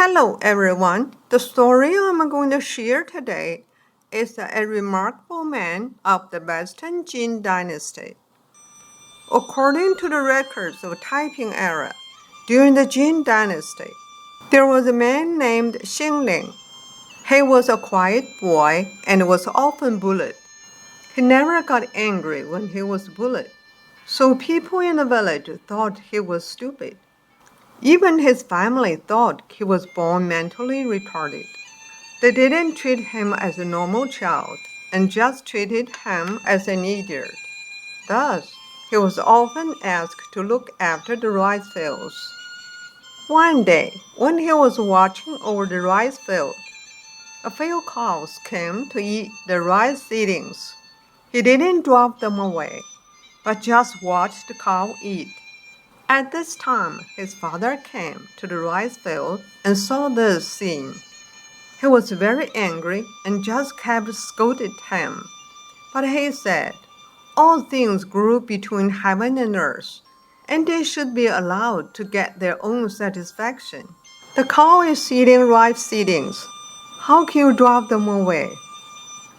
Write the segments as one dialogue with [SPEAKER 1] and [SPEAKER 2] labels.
[SPEAKER 1] Hello everyone. The story I'm going to share today is a remarkable man of the Western Jin Dynasty. According to the records of Taiping Era, during the Jin Dynasty, there was a man named Xingling. He was a quiet boy and was often bullied. He never got angry when he was bullied, so people in the village thought he was stupid. Even his family thought he was born mentally retarded. They didn't treat him as a normal child and just treated him as an idiot. Thus, he was often asked to look after the rice fields. One day, when he was watching over the rice field, a few cows came to eat the rice seedlings. He didn't drop them away, but just watched the cow eat. At this time, his father came to the rice field and saw this scene. He was very angry and just kept scolding him. But he said, "All things grew between heaven and earth, and they should be allowed to get their own satisfaction. The cow is eating rice seedlings. How can you drop them away?"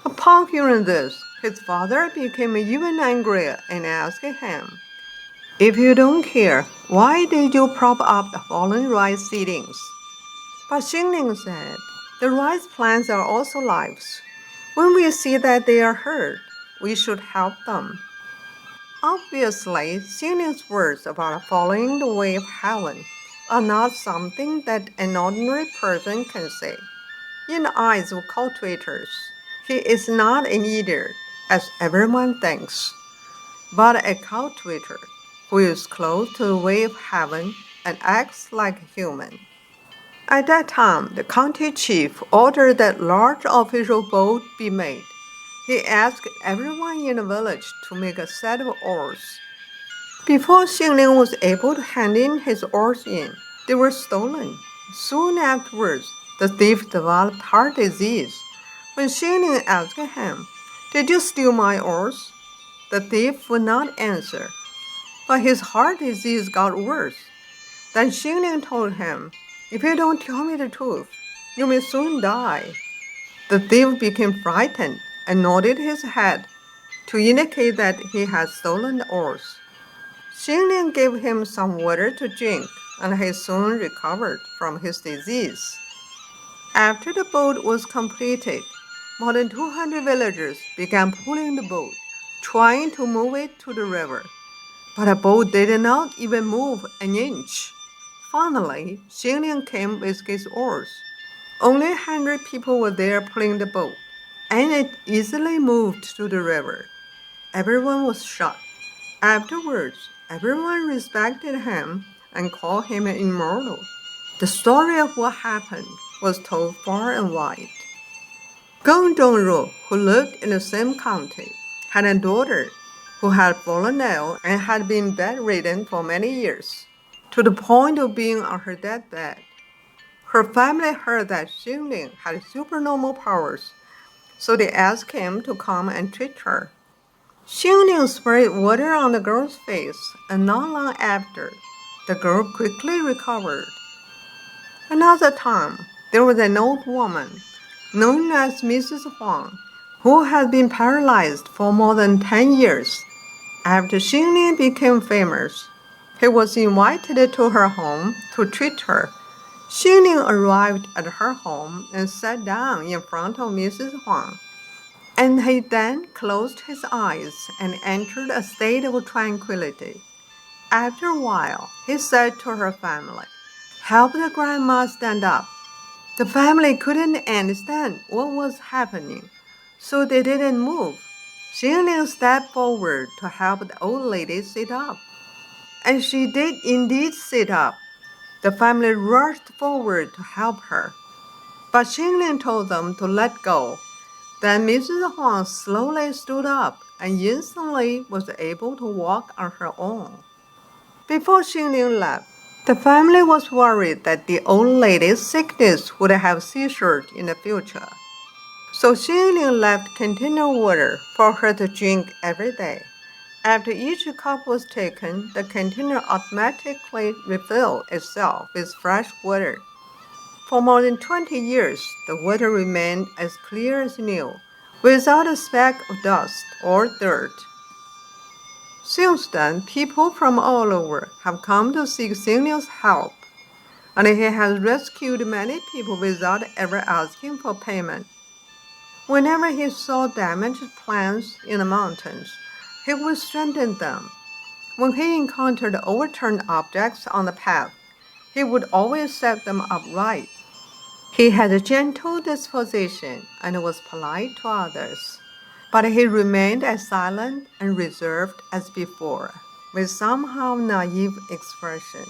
[SPEAKER 1] Upon hearing this, his father became even angrier and asked him, "If you don't care, why did you prop up the fallen rice seedlings?" But Xingling said, "The rice plants are also lives. When we see that they are hurt, we should help them." Obviously, Xingling's words about following the way of heaven are not something that an ordinary person can say. In the eyes of cultivators, he is not an idiot, as everyone thinks, but a cultivator who is close to the way of heaven and acts like a human. At that time, the county chief ordered that large official boat be made. He asked everyone in the village to make a set of oars. Before Xingling was able to hand in his oars in, they were stolen. Soon afterwards, the thief developed heart disease. When Xingling asked him, "Did you steal my oars?" the thief would not answer. But his heart disease got worse. Then Xingling told him, "If you don't tell me the truth, you may soon die." The thief became frightened and nodded his head to indicate that he had stolen the oars. Xingling gave him some water to drink, and he soon recovered from his disease. After the boat was completed, more than 200 villagers began pulling the boat, trying to move it to the river. But the boat did not even move an inch. Finally, Xingling came with his oars. Only 100 people were there pulling the boat, and it easily moved to the river. Everyone was shocked. Afterwards, everyone respected him and called him an immortal. The story of what happened was told far and wide. Gong Zhongru, who lived in the same county, had a daughter who had fallen ill and had been bedridden for many years, to the point of being on her deathbed. Her family heard that Xingling had supernormal powers, so they asked him to come and treat her. Xingling sprayed water on the girl's face, and not long after, the girl quickly recovered. Another time, there was an old woman, known as Mrs. Huang, who had been paralyzed for more than 10 years. After Xingling became famous, he was invited to her home to treat her. Xingling arrived at her home and sat down in front of Mrs. Huang, and he then closed his eyes and entered a state of tranquility. After a while, he said to her family, "Help the grandma stand up." The family couldn't understand what was happening, so they didn't move. Xingling stepped forward to help the old lady sit up, and she did indeed sit up. The family rushed forward to help her, but Xingling told them to let go. Then Mrs. Huang slowly stood up and instantly was able to walk on her own. Before Xingling left, the family was worried that the old lady's sickness would have seizures in the future. So Xingling left container water for her to drink every day. After each cup was taken, the container automatically refilled itself with fresh water. For more than 20 years, the water remained as clear as new, without a speck of dust or dirt. Since then, people from all over have come to seek Xingling's help, and he has rescued many people without ever asking for payment. Whenever he saw damaged plants in the mountains, he would strengthen them. When he encountered overturned objects on the path, he would always set them upright. He had a gentle disposition and was polite to others, but he remained as silent and reserved as before, with somehow naive expression.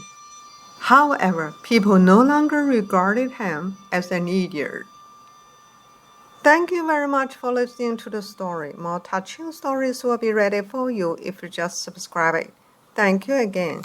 [SPEAKER 1] However, people no longer regarded him as an idiot. Thank you very much for listening to the story. More touching stories will be ready for you if you just subscribe it. Thank you again.